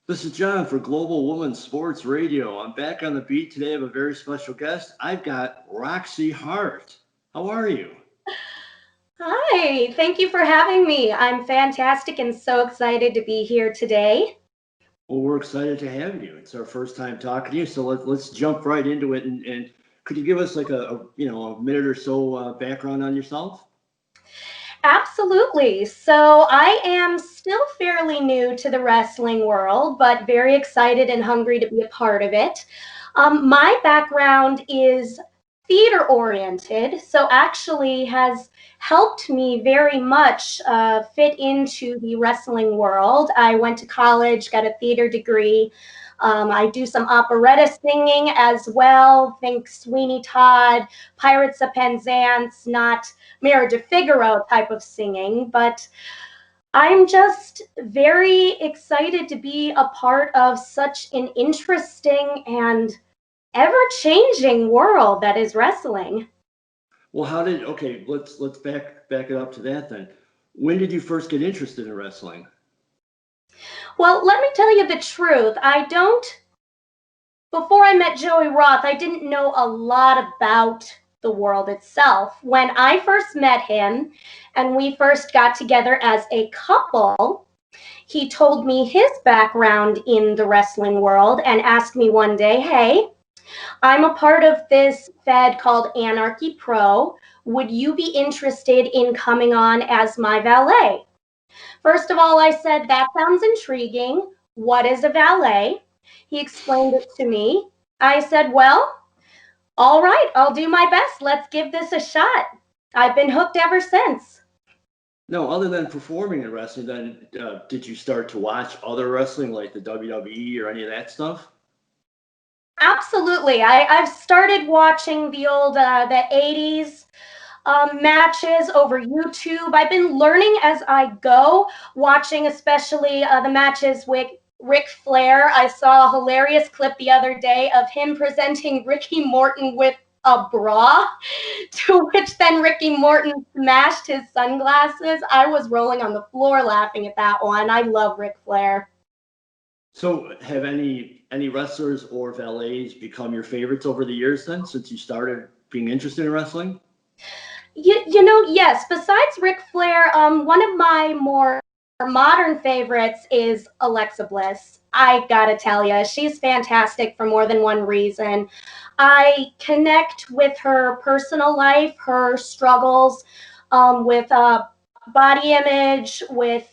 This is John for Global Women's Sports Radio. I'm back on the beat today. I have a very special guest. I've got Roxi Heart. How are you? Hi, thank you for having me. I'm fantastic and so excited to be here today. Well, we're excited to have you. It's our first time talking to you, so let's jump right into it. And could you give us like a minute or so background on yourself? Absolutely. So I am still fairly new to the wrestling world, but very excited and hungry to be a part of it. My background is theater oriented, so actually has helped me very much fit into the wrestling world. I went to college, got a theater degree. I do some operetta singing as well. Think Sweeney Todd, Pirates of Penzance, not Mare de Figaro type of singing, but I'm just very excited to be a part of such an interesting and ever-changing world that is wrestling. Well, let's back it up to that then. When did you first get interested in wrestling? Well, let me tell you the truth. Before I met Joey Roth, I didn't know a lot about the world itself. When I first met him and we first got together as a couple, he told me his background in the wrestling world and asked me one day, hey, I'm a part of this fed called Anarchy Pro. Would you be interested in coming on as my valet? First of all, I said, that sounds intriguing. What is a valet? He explained it to me. I said, well, all right, I'll do my best. Let's give this a shot. I've been hooked ever since. No, other than performing in wrestling, then did you start to watch other wrestling like the WWE or any of that stuff? Absolutely. I've started watching the 80s matches over YouTube. I've been learning as I go, watching especially the matches with Ric Flair. I saw a hilarious clip the other day of him presenting Ricky Morton with a bra, to which then Ricky Morton smashed his sunglasses. I was rolling on the floor laughing at that one. I love Ric Flair. So, have any wrestlers or valets become your favorites over the years then, since you started being interested in wrestling? Yes. Besides Ric Flair, one of my more modern favorites is Alexa Bliss. I gotta tell you, she's fantastic for more than one reason. I connect with her personal life, her struggles with body image, with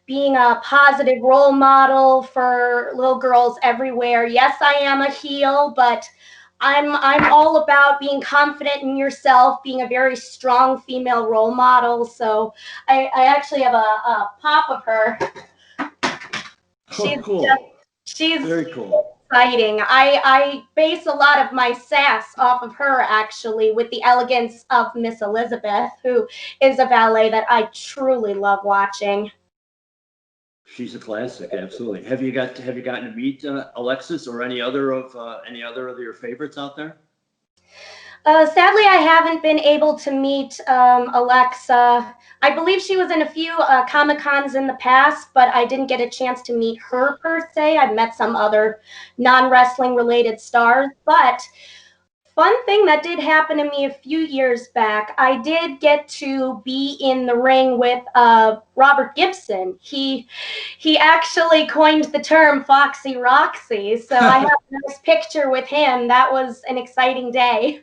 being a positive role model for little girls everywhere. Yes, I am a heel, but I'm all about being confident in yourself, being a very strong female role model. So I actually have a pop of her. Oh, She's just cool. she's Very cool. exciting. I base a lot of my sass off of her actually, with the elegance of Miss Elizabeth, who is a ballet that I truly love watching. She's a classic, absolutely. Have you gotten to meet Alexis or any other of your favorites out there? Sadly, I haven't been able to meet Alexa. I believe she was in a few Comic Cons in the past, but I didn't get a chance to meet her per se. I've met some other non wrestling related stars. But fun thing that did happen to me a few years back, I did get to be in the ring with Robert Gibson. He actually coined the term Foxy Roxy, so I have a nice picture with him. That was an exciting day.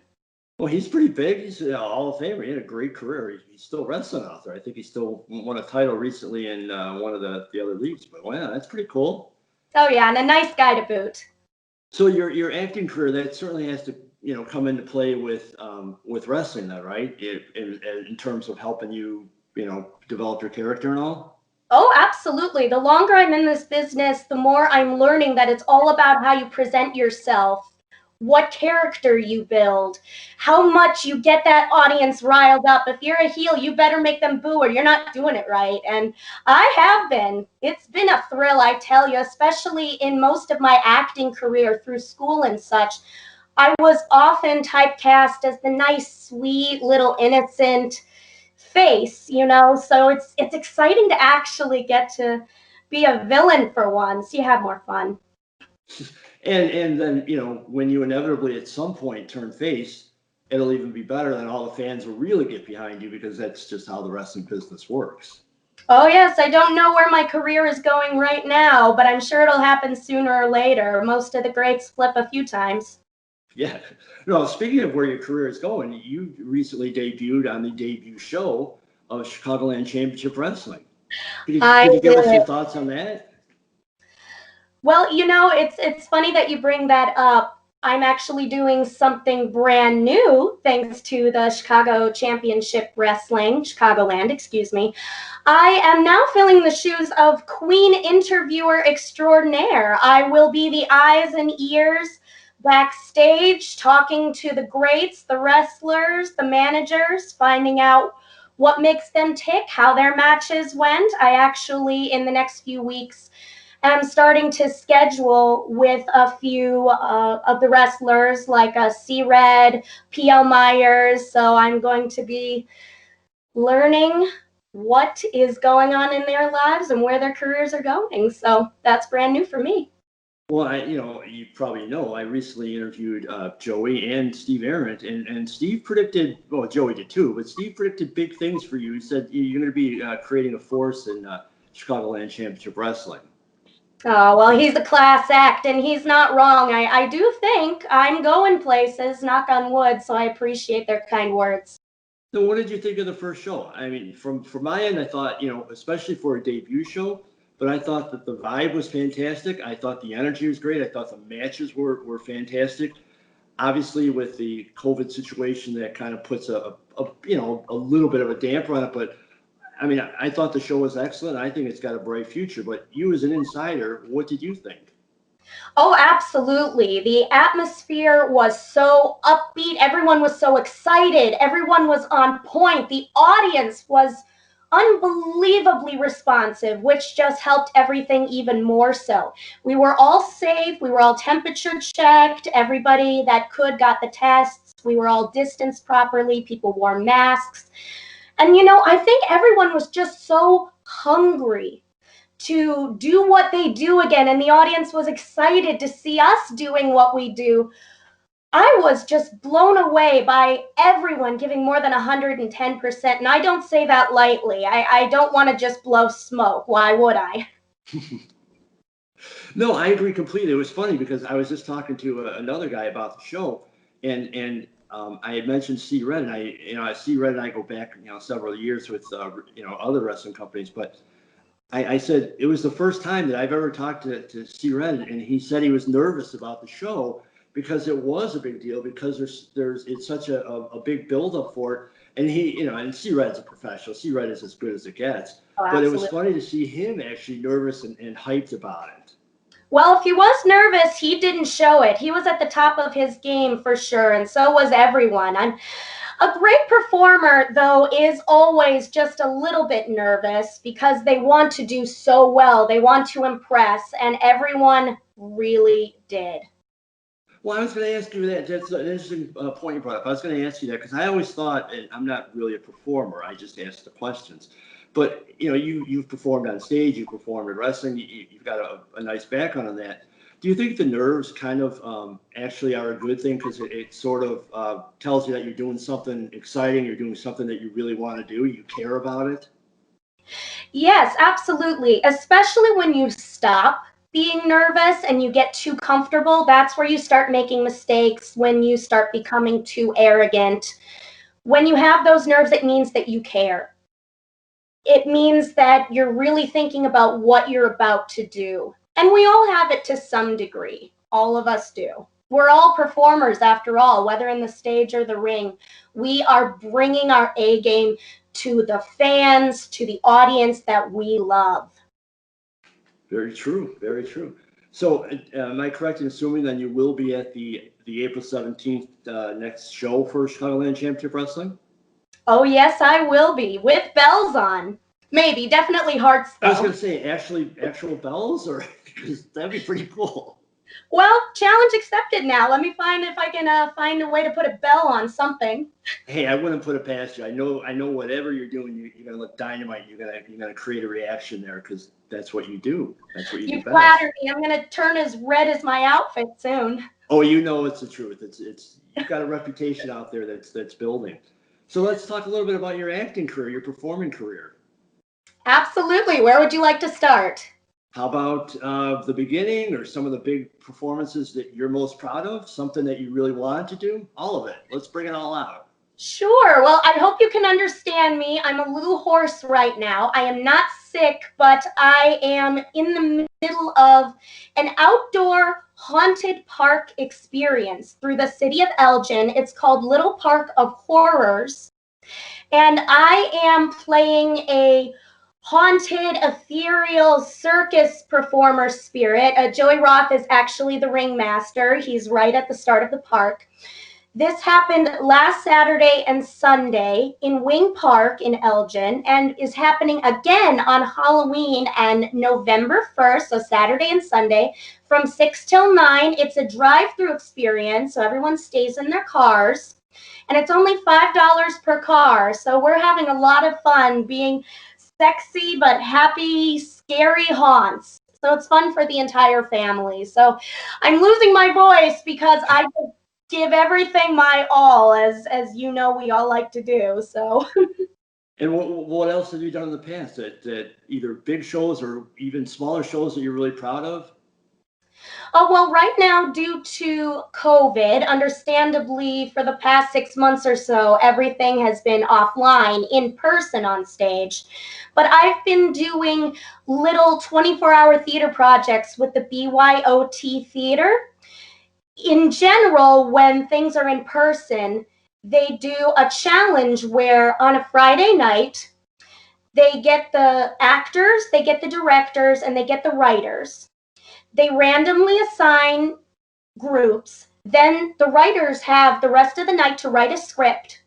Well, he's pretty big. He's a Hall of Famer. He had a great career. He's still wrestling out there. I think he still won a title recently in one of the other leagues. But wow, that's pretty cool. Oh yeah, and a nice guy to boot. So your acting career, that certainly has to come into play with wrestling, then, right? In terms of helping you develop your character and all. Oh, absolutely. The longer I'm in this business, the more I'm learning that it's all about how you present yourself, what character you build, how much you get that audience riled up. If you're a heel, you better make them boo or you're not doing it right. And I have been. It's been a thrill, I tell you, especially in most of my acting career through school and such. I was often typecast as the nice, sweet, little innocent face, so it's exciting to actually get to be a villain for once. You have more fun. And then, when you inevitably at some point turn face, it'll even be better, than all the fans will really get behind you, because that's just how the wrestling business works. Oh, yes, I don't know where my career is going right now, but I'm sure it'll happen sooner or later. Most of the greats flip a few times. Yeah. No, speaking of where your career is going, you recently debuted on the debut show of Chicagoland Championship Wrestling. Could you give us your thoughts on that? Well, it's funny that you bring that up. I'm actually doing something brand new thanks to the Chicago Championship Wrestling, Chicagoland, excuse me. I am now filling the shoes of Queen Interviewer Extraordinaire. I will be the eyes and ears backstage, talking to the greats, the wrestlers, the managers, finding out what makes them tick, how their matches went. I actually, in the next few weeks, am starting to schedule with a few of the wrestlers, like C-Red, P.L. Myers. So I'm going to be learning what is going on in their lives and where their careers are going. So that's brand new for me. Well, you probably know, I recently interviewed Joey and Steve Arendt, and Steve predicted, well, Joey did too, but Steve predicted big things for you. He said you're going to be creating a force in Chicagoland Championship Wrestling. Oh, well, he's a class act, and he's not wrong. I do think I'm going places, knock on wood, so I appreciate their kind words. So what did you think of the first show? I mean, from my end, I thought, especially for a debut show, but I thought that the vibe was fantastic. I thought the energy was great. I thought the matches were fantastic. Obviously, with the COVID situation, that kind of puts a little bit of a damper on it. But I mean, I thought the show was excellent. I think it's got a bright future. But you, as an insider, what did you think? Oh, absolutely. The atmosphere was so upbeat. Everyone was so excited. Everyone was on point. The audience was unbelievably responsive, which just helped everything even more so. We were all safe. We were all temperature checked. Everybody that could got the tests. We were all distanced properly. People wore masks. And, I think everyone was just so hungry to do what they do again, and the audience was excited to see us doing what we do. I was just blown away by everyone giving more than 110%, and I don't say that lightly. I don't want to just blow smoke. Why would I? No, I agree completely. It was funny because I was just talking to another guy about the show, and I had mentioned C-Red, and I C-Red and I go back several years with other wrestling companies, but I said it was the first time that I've ever talked to C-Red, and he said he was nervous about the show because it was a big deal, because it's such a big buildup for it. And and C-Red's a professional. C-Red is as good as it gets. Oh, but it was funny to see him actually nervous and hyped about it. Well, if he was nervous, he didn't show it. He was at the top of his game for sure, and so was everyone. A great performer, though, is always just a little bit nervous because they want to do so well. They want to impress, and everyone really did. Well, I was going to ask you that. That's an interesting point you brought up. I was going to ask you that because I always thought, and I'm not really a performer, I just ask the questions. But you've performed on stage, you've performed in wrestling, you've got a nice background on that. Do you think the nerves kind of actually are a good thing, because it sort of tells you that you're doing something exciting, you're doing something that you really want to do, you care about it? Yes, absolutely. Especially when you stop being nervous and you get too comfortable, that's where you start making mistakes, when you start becoming too arrogant. When you have those nerves, it means that you care. It means that you're really thinking about what you're about to do. And we all have it to some degree. All of us do. We're all performers after all, whether in the stage or the ring. We are bringing our A game to the fans, to the audience that we love. Very true. Very true. So, am I correct in assuming then you will be at the April 17th next show for Chicagoland Championship Wrestling? Oh, yes, I will be, with bells on. Maybe, definitely hearts, though. I was going to say, actual bells, or because that'd be pretty cool. Well, challenge accepted now. Let me find if I can find a way to put a bell on something. Hey, I wouldn't put it past you. I know whatever you're doing, you're gonna look dynamite. You're gonna create a reaction there, because that's what you do. That's what you do You best. flatter me. I'm going to turn as red as my outfit soon. Oh, you know it's the truth. It's you've got a reputation out there that's building. So let's talk a little bit about your acting career, your performing career. Absolutely. Where would you like to start? How about the beginning or some of the big performances that you're most proud of? Something that you really wanted to do? All of it. Let's bring it all out. Sure. Well, I hope you can understand me. I'm a little hoarse right now. I am not sick, but I am in the middle of an outdoor haunted park experience through the city of Elgin. It's called Little Park of Horrors. And I am playing a haunted, ethereal circus performer spirit. Joey Roth is actually the ringmaster. He's right at the start of the park. This happened last Saturday and Sunday in Wing Park in Elgin and is happening again on Halloween and November 1st, so Saturday and Sunday, from 6 till 9. It's a drive-through experience, so everyone stays in their cars. And it's only $5 per car, so we're having a lot of fun being sexy but happy, scary haunts. So it's fun for the entire family. So I'm losing my voice because I give everything my all, as you know we all like to do. So And what else have you done in the past that either big shows or even smaller shows that you're really proud of? well, right now, due to COVID, understandably, for the past 6 months or so, everything has been offline, in person on stage. But I've been doing little 24-hour theater projects with the BYOT Theater. In general, when things are in person, they do a challenge where on a Friday night, they get the actors, they get the directors, and they get the writers. They randomly assign groups. Then the writers have the rest of the night to write a script.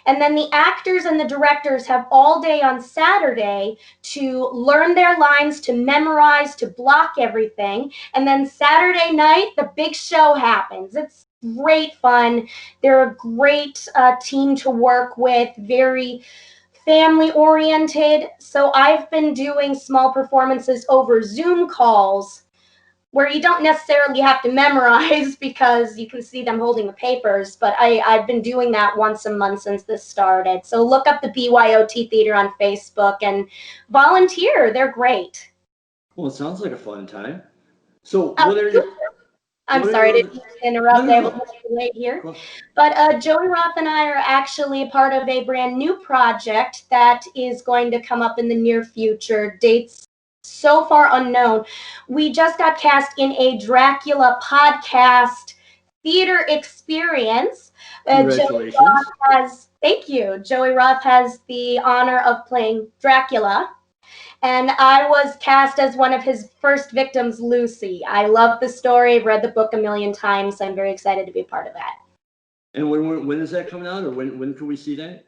And then the actors and the directors have all day on Saturday to learn their lines, to memorize, to block everything. And then Saturday night, the big show happens. It's great fun. They're a great team to work with, very family oriented. So I've been doing small performances over Zoom calls where you don't necessarily have to memorize because you can see them holding the papers, but I've been doing that once a month since this started. So look up the BYOT Theater on Facebook and volunteer. They're great. Well, it sounds like a fun time. So what are your I'm what are sorry your to interrupt. no, I have a no. little late here. Go- But Joey Roth and I are actually a part of a brand new project that is going to come up in the near future. Dates so far unknown. We just got cast in a Dracula podcast theater experience. Congratulations. Thank you. Joey Roth has the honor of playing Dracula. And I was cast as one of his first victims, Lucy. I love the story. I've read the book a million times. So I'm very excited to be a part of that. And when is that coming out, or when can we see that?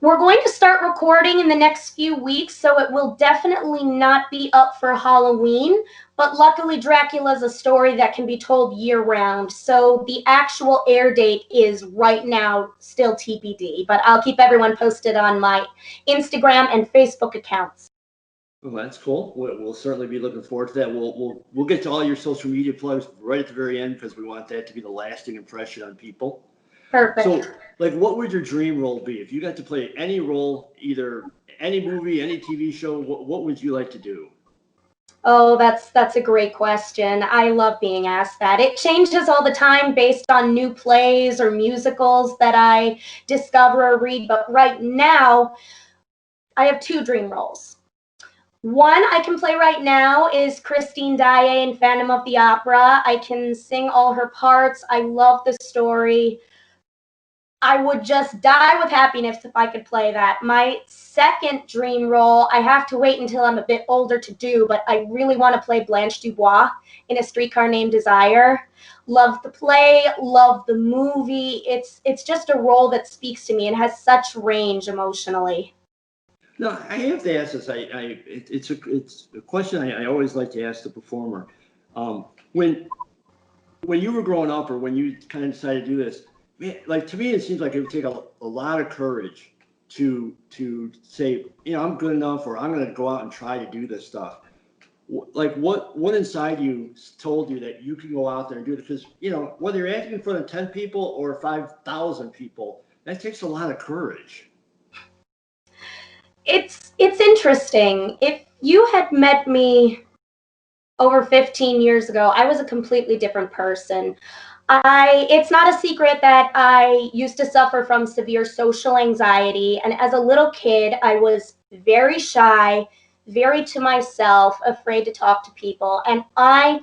We're going to start recording in the next few weeks, so it will definitely not be up for Halloween. But luckily, Dracula is a story that can be told year-round. So the actual air date is right now still TBD. But I'll keep everyone posted on my Instagram and Facebook accounts. Well, that's cool. We'll certainly be looking forward to that. We'll get to all your social media plugs right at the very end because we want that to be the lasting impression on people. Perfect. So, like, what would your dream role be if you got to play any role, either any movie, any TV show? What would you like to do? Oh, that's a great question. I love being asked that. It changes all the time based on new plays or musicals that I discover or read. But right now, I have two dream roles. One I can play right now is Christine Daae in Phantom of the Opera. I can sing all her parts. I love the story. I would just die with happiness if I could play that. My second dream role, I have to wait until I'm a bit older to do, but I really want to play Blanche Dubois in A Streetcar Named Desire. Love the play, love the movie. It's just a role that speaks to me and has such range emotionally. No, I have to ask this. It's a question I always like to ask the performer. When you were growing up, or when you kind of decided to do this, man, like to me, it seems like it would take a lot of courage to say, I'm good enough, or I'm going to go out and try to do this stuff. like what inside you told you that you can go out there and do it? Because, you know, whether you're acting in front of 10 people or 5,000 people, that takes a lot of courage. It's interesting. If you had met me over 15 years ago, I was a completely different person. It's not a secret that I used to suffer from severe social anxiety. And as a little kid, I was very shy, very to myself, afraid to talk to people. And I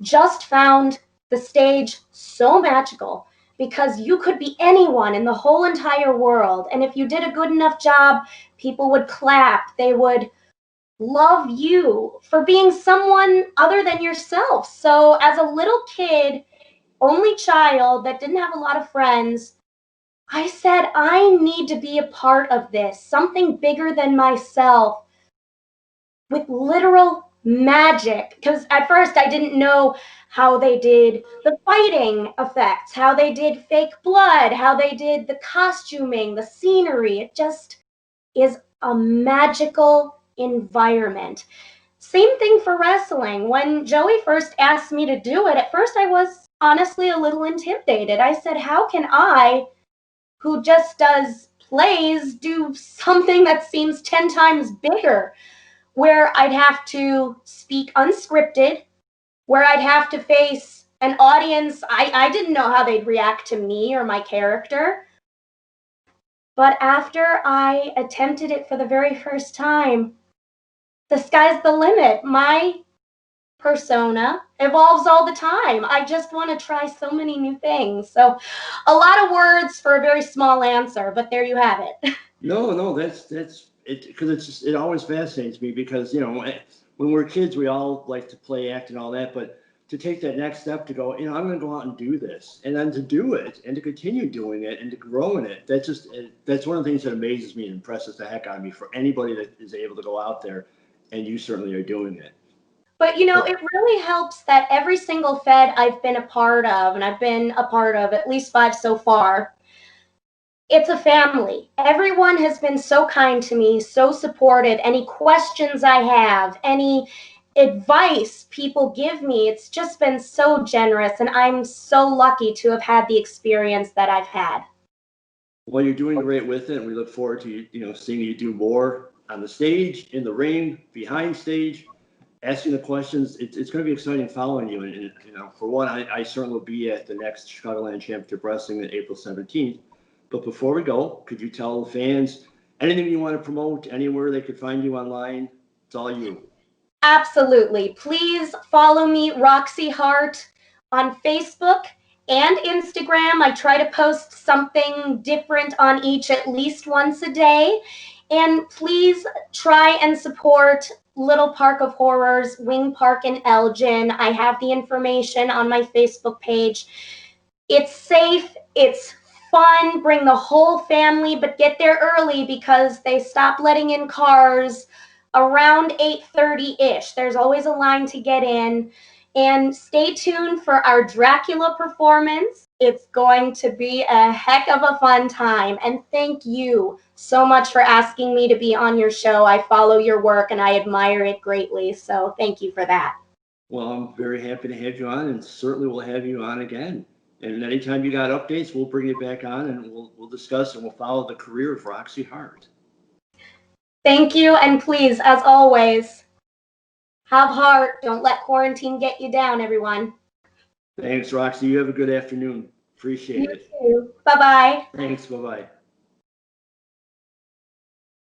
just found the stage so magical because you could be anyone in the whole entire world. And if you did a good enough job, people would clap. They would love you for being someone other than yourself. So as a little kid, only child that didn't have a lot of friends, I said, I need to be a part of this, something bigger than myself with literal magic. Because at first I didn't know how they did the fighting effects, how they did fake blood, how they did the costuming, the scenery. It just is a magical environment. Same thing for wrestling. When Joey first asked me to do it, at first I was honestly a little intimidated. I said, how can I, who just does plays, do something that seems 10 times bigger, where I'd have to speak unscripted, where I'd have to face an audience. I didn't know how they'd react to me or my character. But after I attempted it for the very first time, the sky's the limit. My persona evolves all the time. I just want to try so many new things. So a lot of words for a very small answer, but there you have it. No, that's it, because it always fascinates me because, you know, when we're kids, we all like to play, act, and all that, but to take that next step to go, you know, I'm going to go out and do this, and then to do it and to continue doing it and to grow in it. That's one of the things that amazes me and impresses the heck out of me for anybody that is able to go out there, and you certainly are doing it. But, you know, it really helps that every single Fed I've been a part of, and I've been a part of at least 5 so far, it's a family. Everyone has been so kind to me, so supportive. Any questions I have, any advice people give me, it's just been so generous. And I'm so lucky to have had the experience that I've had. Well, you're doing great with it, and we look forward to, you know, seeing you do more on the stage, in the ring, behind stage, asking the questions. It's going to be exciting following you. And you know, for one, I certainly will be at the next Chicagoland Championship Wrestling on April 17th. But before we go, could you tell the fans anything you want to promote, anywhere they could find you online? It's all you. Absolutely. Please follow me, Roxi Heart, on Facebook and Instagram. I try to post something different on each at least once a day. And please try and support Little Park of Horrors, Wing Park in Elgin. I have the information on my Facebook page. It's safe, it's fun, bring the whole family, but get there early because they stop letting in cars around 8:30-ish. There's always a line to get in. And stay tuned for our Dracula performance. It's going to be a heck of a fun time. And thank you so much for asking me to be on your show. I follow your work and I admire it greatly. So thank you for that. Well, I'm very happy to have you on, and certainly we'll have you on again. And anytime you got updates, we'll bring you back on, and we'll discuss and we'll follow the career of Roxi Heart. Thank you, and please, as always, have heart. Don't let quarantine get you down, everyone. Thanks, Roxi. You have a good afternoon. Appreciate it. You too. Bye-bye. Thanks. Bye-bye.